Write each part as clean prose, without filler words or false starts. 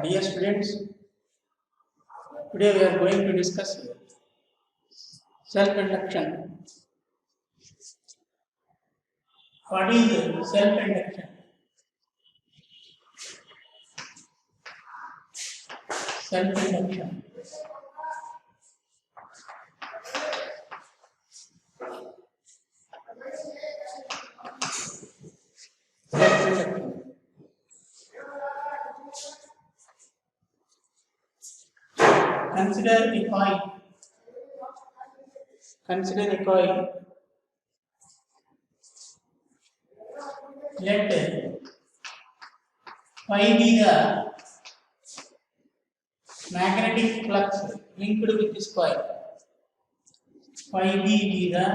Dear students, today we are going to discuss self-induction. What is self-induction? Self-induction. Self-induction. Consider a coin. Consider a coin. Let phi be the magnetic flux linked with this coil. Phi b be the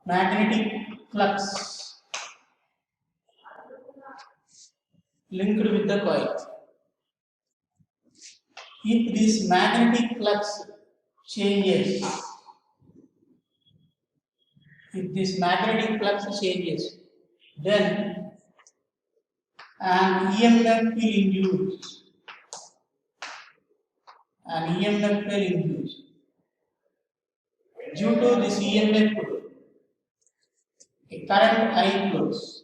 magnetic flux linked with the coil. If this magnetic flux changes, then an EMF will induce. Due to this EMF, a current I flows.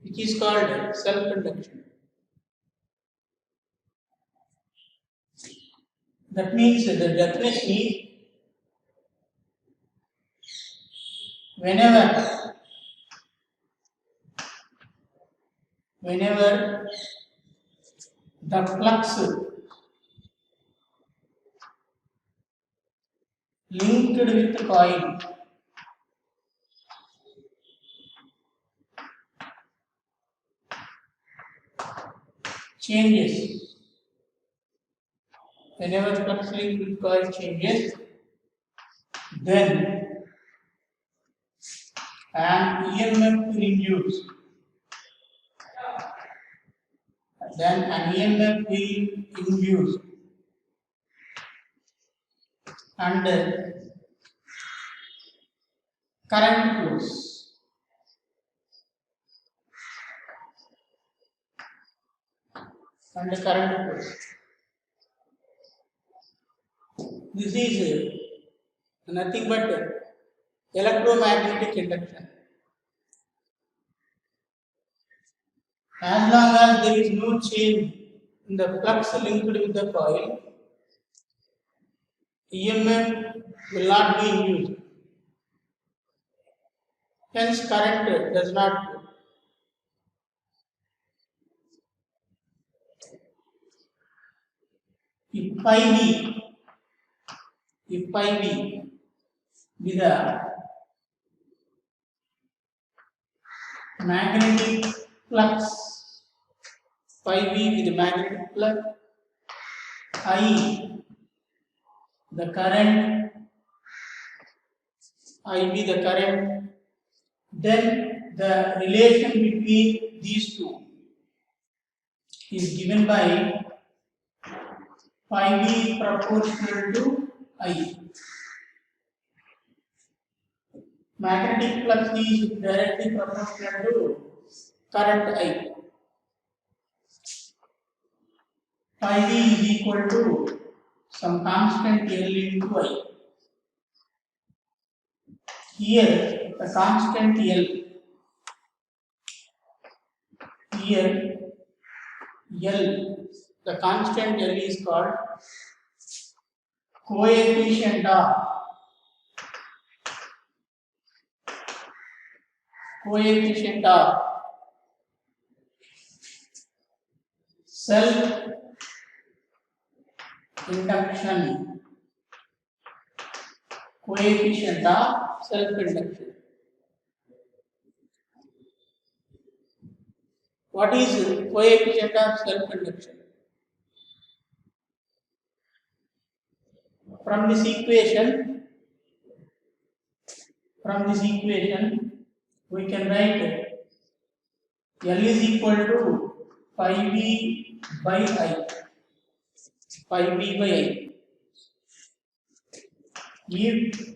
Which is called self-induction. That means the definition is whenever the flux linked with the coil changes, then an EMF will induce. And current flows. This is nothing but electromagnetic induction. As long as there is no change in the flux linked with the coil, EMF will not be induced. Hence, current does not flow. If phi b be the magnetic flux, I the current, then the relation between these two is given by phi b proportional to I. Magnetic flux is directly proportional to current I. Phi b is equal to some constant L into I. Here the constant L, the constant L is called coefficient of self-induction. What is coefficient of self-induction? From this equation, we can write L is equal to phi b by I. If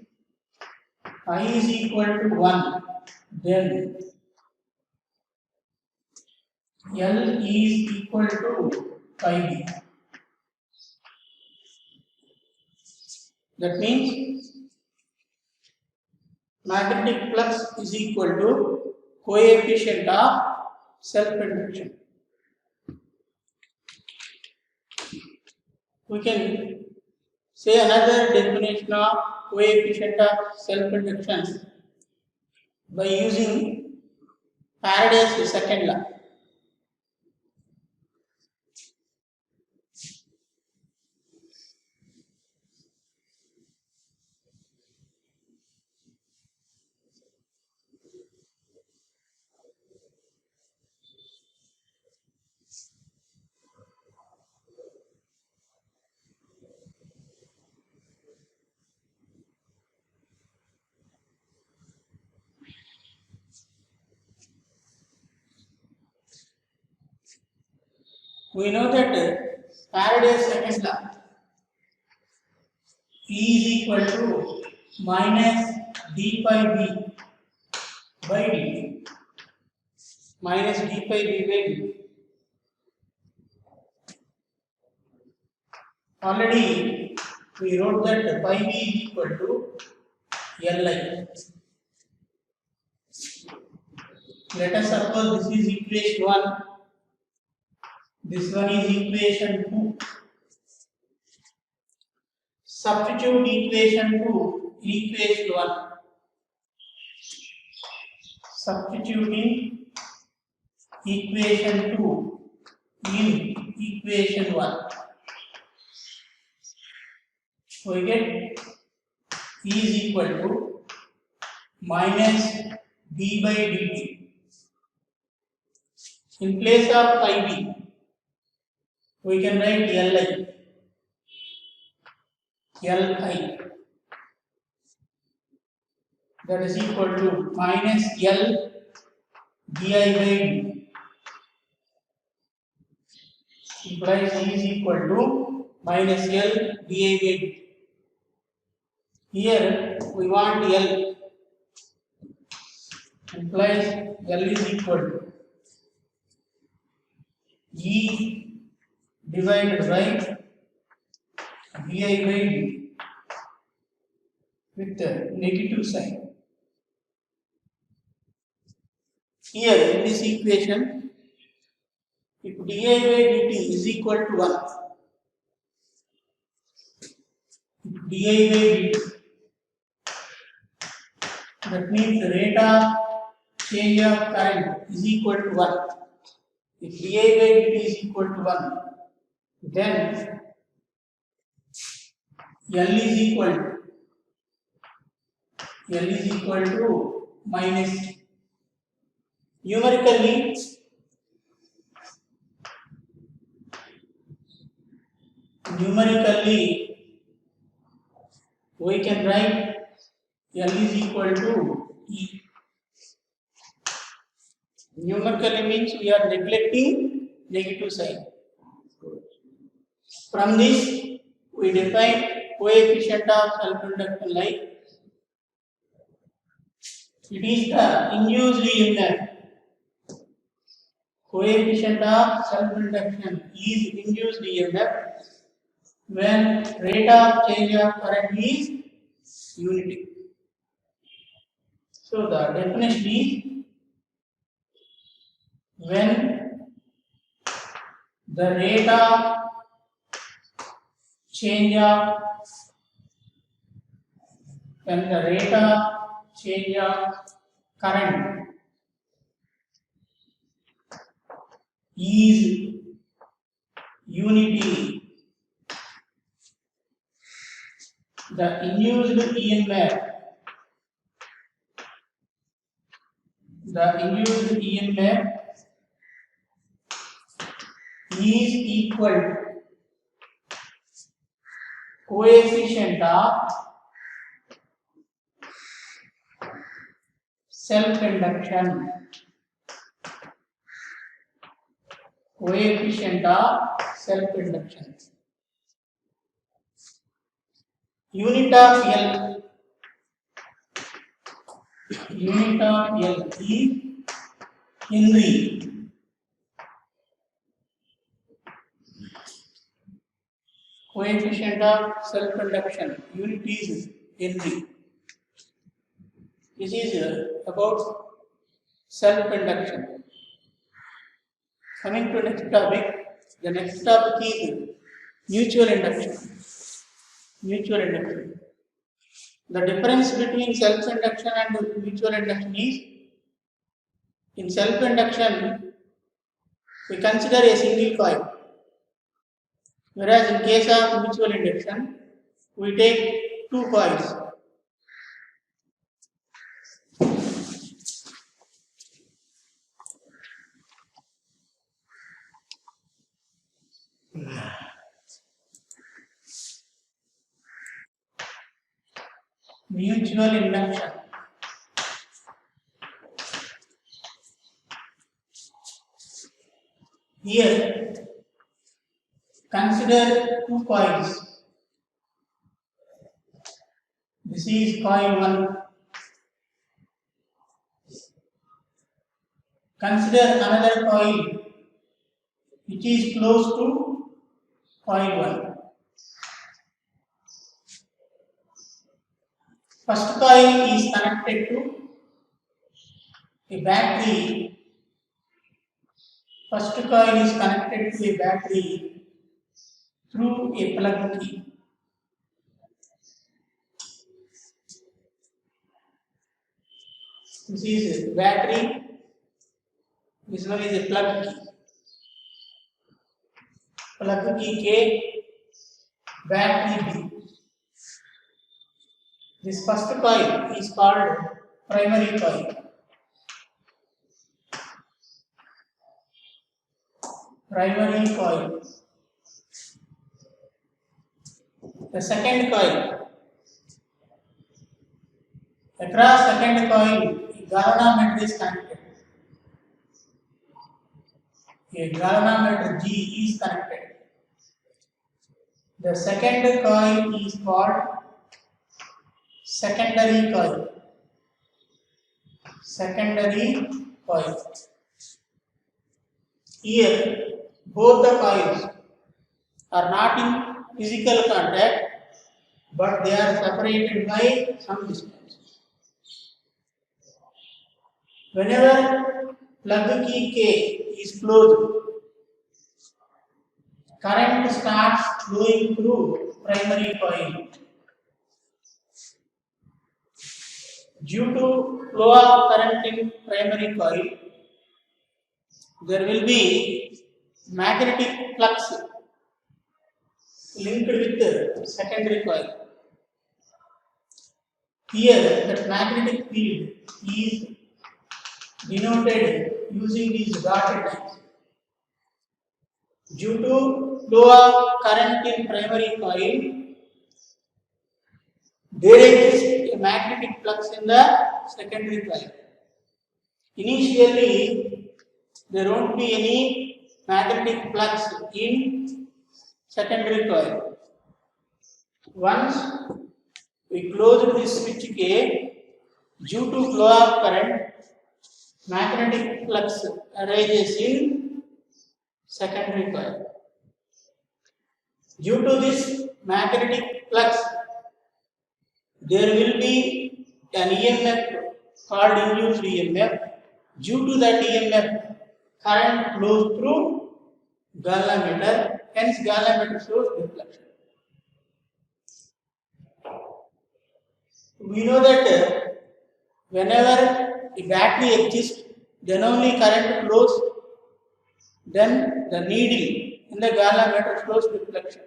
I is equal to 1, then L is equal to pi b. That means magnetic flux is equal to coefficient of self-induction. We can say another definition of coefficient of self-induction by using Faraday's second law. We know that Faraday's second law E is equal to minus d pi b by dt. Minus d pi b by dt. Already we wrote that pi b is equal to Li. Let us suppose this is equation 1. This one is equation 2. Substitute equation 2 in equation 1. Substituting equation 2 in equation 1. We get E is equal to minus d by dt. In place of ib, we can write Li. That is equal to minus L di by dt. Implies E is equal to minus L di by dt. Here we want L. Implies L is equal to E divided by di by dt with the negative sign. Here in this equation, if di by dt is equal to 1, if di by dt, that means the rate of change of current is equal to 1. If di by dt is equal to 1, then L is equal to minus. Numerically, we can write L is equal to E. Numerically means we are neglecting negative sign. From this, we define coefficient of self-induction like it is the induced EMF. Coefficient of self-induction is induced EMF when rate of change of current is unity. So the definition is when the rate of change of current is unity, the induced EMF is equal to coefficient of self-induction. Coefficient of self-induction. unit of L is Henry. Coefficient of self-conduction, unit is Henry. This is about self-conduction. Coming to next topic, the next topic is mutual induction. Mutual induction. The difference between self-induction and mutual induction is, in self-induction, we consider a single coil, whereas in case of mutual induction, we take two coils. Mutual induction. Here, consider two coils. This is coil 1. Consider another coil which is close to coil 1. First coil is connected to a battery. First coil is connected to a battery through a plug key. This is a battery. This one is a plug key. Plug key K, battery B. This first coil is called primary coil. Primary coil. The second coil. Across second coil, a galvanometer is connected. A galvanometer G is connected. The second coil is called secondary coil. Secondary coil. Here, both the coils are not in physical contact, but they are separated by some distance. Whenever plug key K is closed, current starts flowing through primary coil. Due to flow of current in primary coil, there will be magnetic flux linked with the secondary coil. Here, that magnetic field is denoted using these dotted lines. Due to flow of current in primary coil, there exists a magnetic flux in the secondary coil. Initially, there won't be any magnetic flux in secondary coil. Once we close this switch K, due to flow of current, magnetic flux arises in secondary coil. Due to this magnetic flux, there will be an EMF called induced EMF. Due to that EMF, current flows through galvanometer, hence galvanometer shows deflection. We know that whenever a battery exists, then only current flows, then the needle in the galvanometer shows deflection.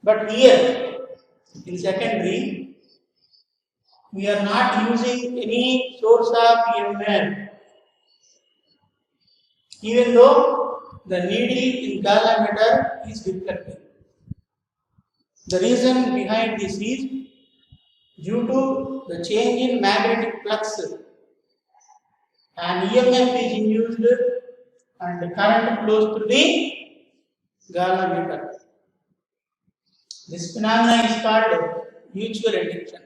But here, in secondary, we are not using any source of EMF. Even though the needle in galvanometer is deflecting. The reason behind this is due to the change in magnetic flux, an EMF is induced and the current flows through the galvanometer. This phenomenon is called mutual induction.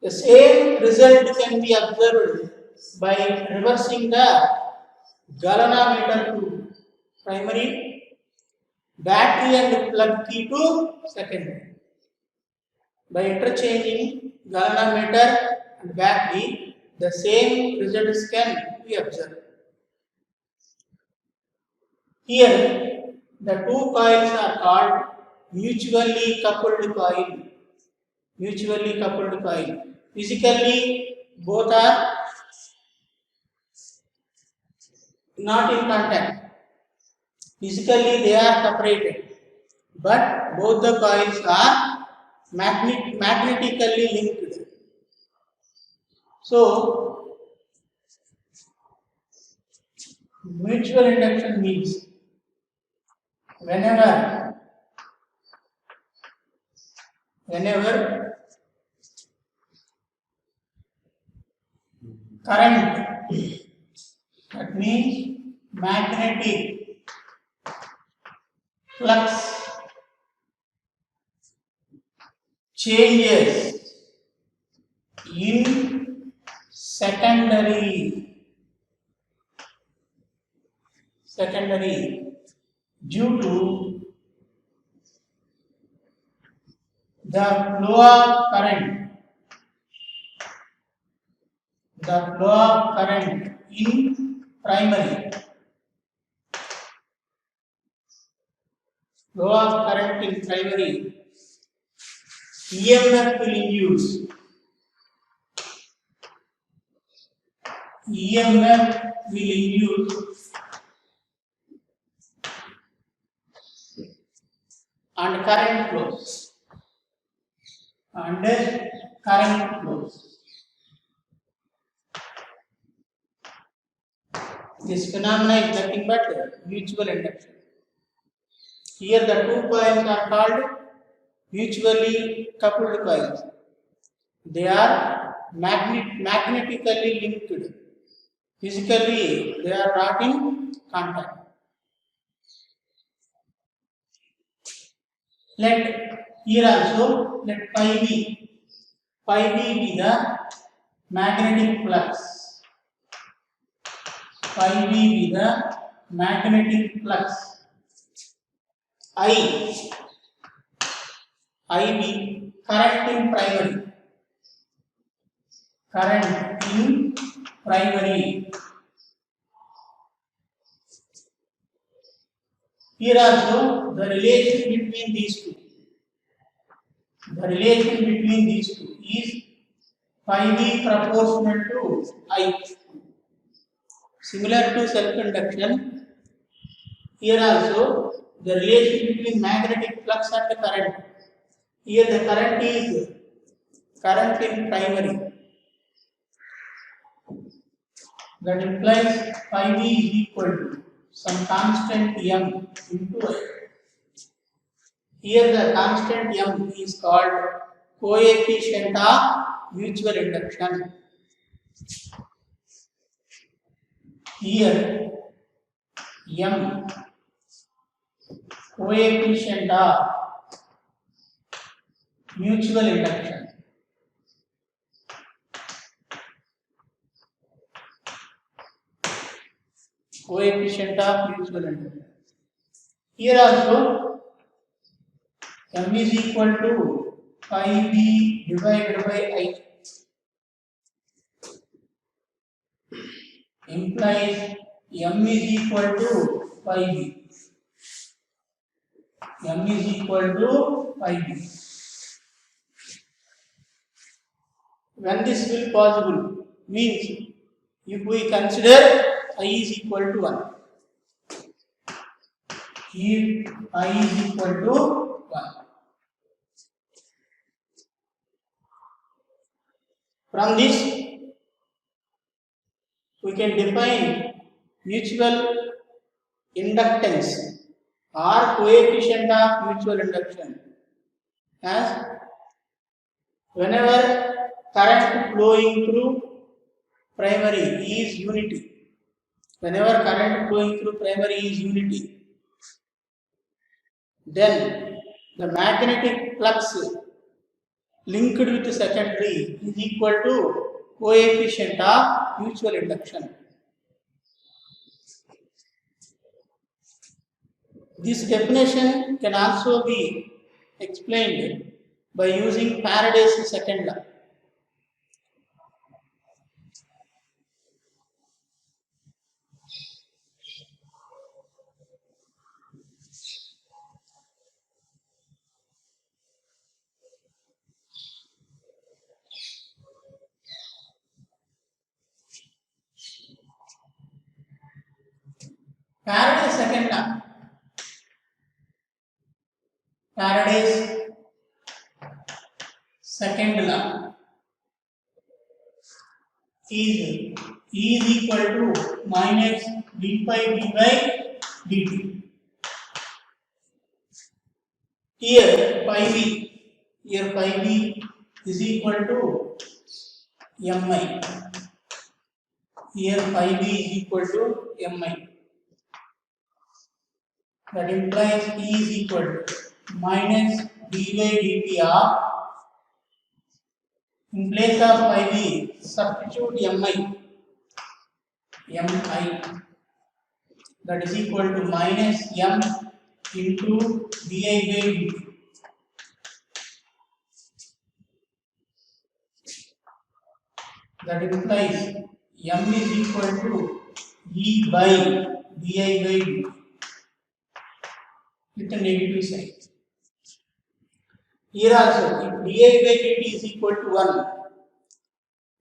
The same result can be observed by reversing the galvanometer to primary, battery and plug key to secondary. By interchanging galvanometer and battery, the same results can be observed. Here, the two coils are called mutually coupled coil. Mutually coupled coil. Physically, both are not in contact. Physically, they are separated, but both the coils are magnetically linked. So, mutual induction means whenever current, that means magnetic flux changes in secondary due to the flow of current in primary. Flow of current in primary, EMF will induce. EMF will induce and current flows. This phenomena is nothing but mutual induction. Here the two coils are called mutually coupled coils. They are magnetically linked. Physically, they are not in contact. Here also, let phi b be the magnetic flux. Phi b be the magnetic flux. I be current in primary. Here also the relation between these two. Is phi b proportional to I. Similar to self-induction, here also the relation between magnetic flux and the current. Here the current is current in primary. That implies phi b is equal to some constant m into I. Here the constant m is called coefficient of mutual induction. Here m, coefficient of mutual induction. Coefficient of mutual induction. Here also m is equal to phi b divided by I. Implies m is equal to phi b. M is equal to phi b. When this will possible means if we consider I is equal to 1. If I is equal to 1. From this, we can define mutual inductance or coefficient of mutual induction as whenever current flowing through primary is unity. Whenever current flowing through primary is unity, then the magnetic flux linked with secondary is equal to coefficient of mutual induction. This definition can also be explained by using Faraday's second law. Faraday's second law. Faraday's second law is equal to minus d pi d by dt. Here pi b is equal to mi. Here pi b is equal to mi. That implies E is equal to minus d by dt of, in place of pi b, substitute mi, that is equal to minus m into di by dt. That implies m is equal to E by di by dt with a negative sign. Here also, if di by dt is equal to 1,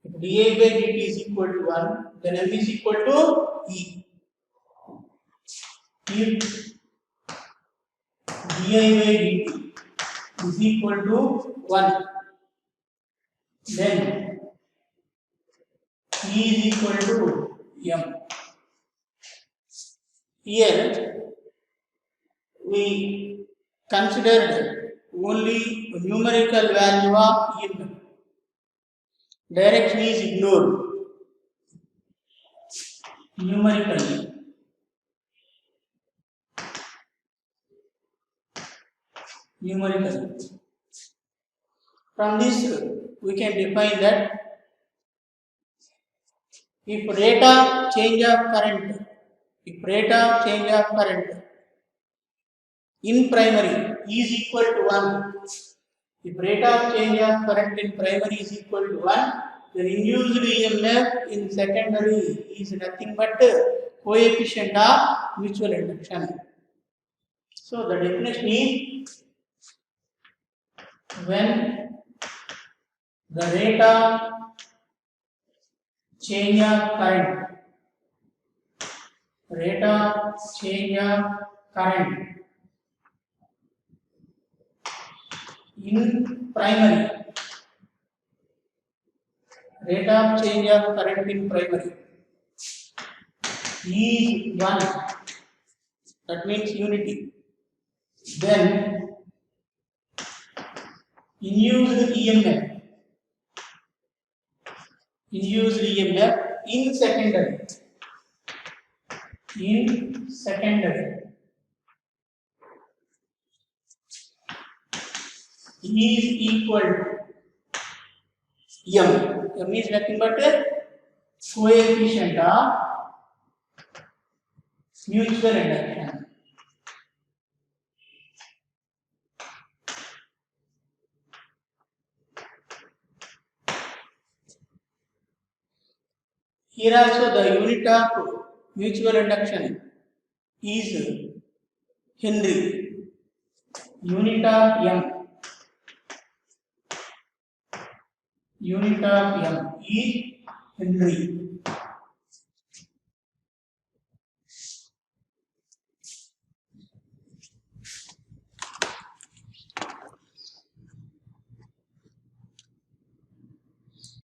if di by dt is equal to 1, then m is equal to E. If di by dt is equal to 1, then E is equal to m. Here we considered only numerical value of EMF. Direction is ignored numerically. From this, we can define that if rate of change of current in primary is equal to 1, if rate of change of current in primary is equal to 1, then induced EMF in secondary is nothing but coefficient of mutual induction. So the definition is, when the rate of change of current in primary, is 1, that means unity, then induced EMF in secondary is equal to m. M is nothing but a coefficient of mutual induction. Here also the unit of mutual induction is Henry. Unit of m is Henry.